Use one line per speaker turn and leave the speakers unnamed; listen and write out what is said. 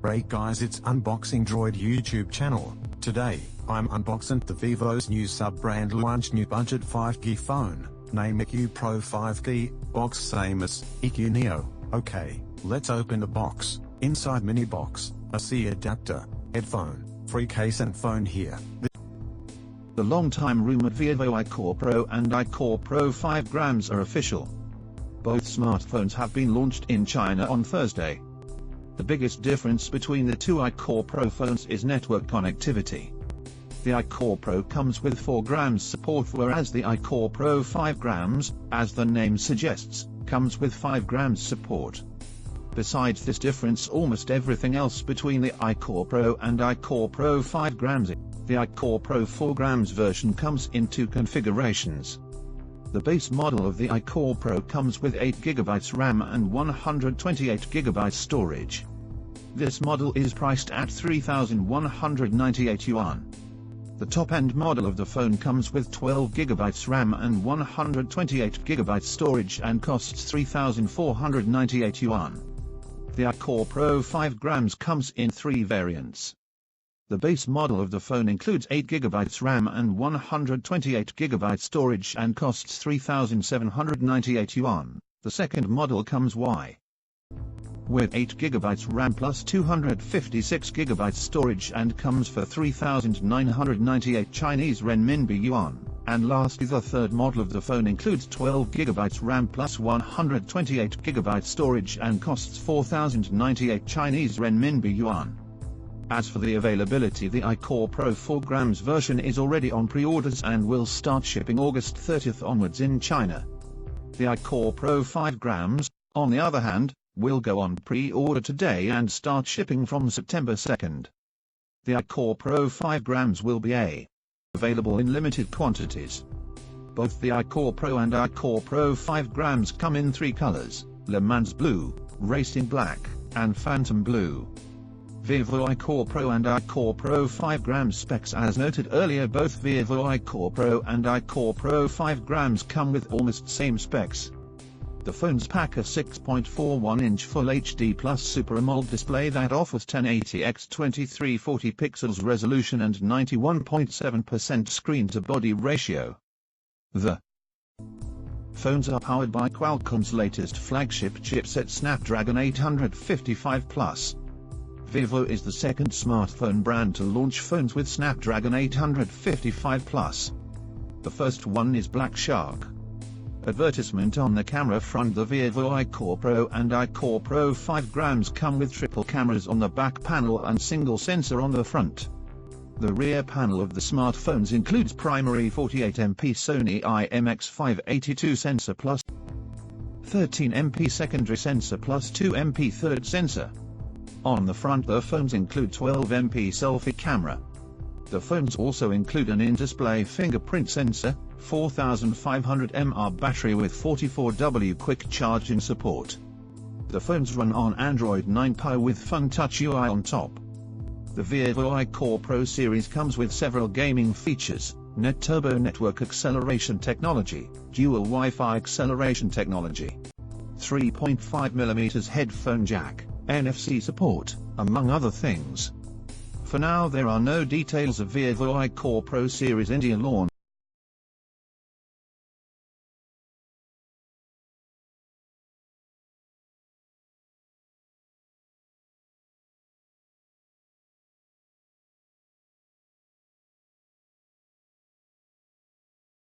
Hey guys, it's Unboxing Droid YouTube channel. Today, I'm unboxing the Vivo's new sub-brand launch new budget 5G phone, name iQoo Pro 5G, box same as iQoo Neo. Okay, let's open the box. Inside mini box, a C adapter, headphone, free case and phone here.
The long-time rumored Vivo iQoo Pro and iQoo Pro 5 grams are official. Both smartphones have been launched in China on Thursday. The biggest difference between the two iQoo Pro phones is network connectivity. The iQoo Pro comes with 4 grams support, whereas the iQoo Pro 5 grams, as the name suggests, comes with 5 grams support. Besides this difference, almost everything else between the iQoo Pro and iQoo Pro 5 grams. The iQoo Pro 4 grams version comes in 2 configurations. The base model of the iQoo Pro comes with 8GB RAM and 128GB storage. This model is priced at 3,198 yuan. The top-end model of the phone comes with 12GB RAM and 128GB storage and costs 3,498 yuan. The iQoo Pro 5 grams comes in 3 variants. The base model of the phone includes 8GB RAM and 128GB storage and costs 3,798 yuan. The second model comes with 8GB RAM plus 256GB storage and comes for 3,998 Chinese renminbi yuan. And lastly, the third model of the phone includes 12GB RAM plus 128GB storage and costs 4,098 Chinese renminbi yuan. As for the availability, the iQoo Pro 4 grams version is already on pre-orders and will start shipping August 30th onwards in China. The iQoo Pro 5 grams, on the other hand, will go on pre-order today and start shipping from September 2nd. The iQoo Pro 5 grams will be available in limited quantities. Both the iQoo Pro and iQoo Pro 5 grams come in 3 colors: Le Mans Blue, Racing Black, and Phantom Blue. Vivo iQoo Pro and iQoo Pro 5 grams specs. As noted earlier, both Vivo iQoo Pro and iQoo Pro 5 grams come with almost same specs. The phones pack a 6.41-inch Full HD Plus Super AMOLED display that offers 1080x2340 pixels resolution and 91.7% screen-to-body ratio. The phones are powered by Qualcomm's latest flagship chipset Snapdragon 855 Plus. Vivo is the second smartphone brand to launch phones with Snapdragon 855 Plus. The first one is Black Shark. Advertisement on the camera front. The Vivo iQoo Pro and iQoo Pro 5 grams come with triple cameras on the back panel and single sensor on the front. The rear panel of the smartphones includes primary 48MP Sony IMX582 sensor plus 13MP secondary sensor plus 2MP third sensor. On the front, the phones include 12MP selfie camera. The phones also include an in-display fingerprint sensor, 4500 mAh battery with 44W quick charging support. The phones run on Android 9 Pie with Fun Touch UI on top. The Vivo iQoo Pro series comes with several gaming features: Net Turbo network acceleration technology, dual Wi-Fi acceleration technology, 3.5mm headphone jack, NFC support, among other things. For now, there are no details of Vivo iQoo Pro series India launch.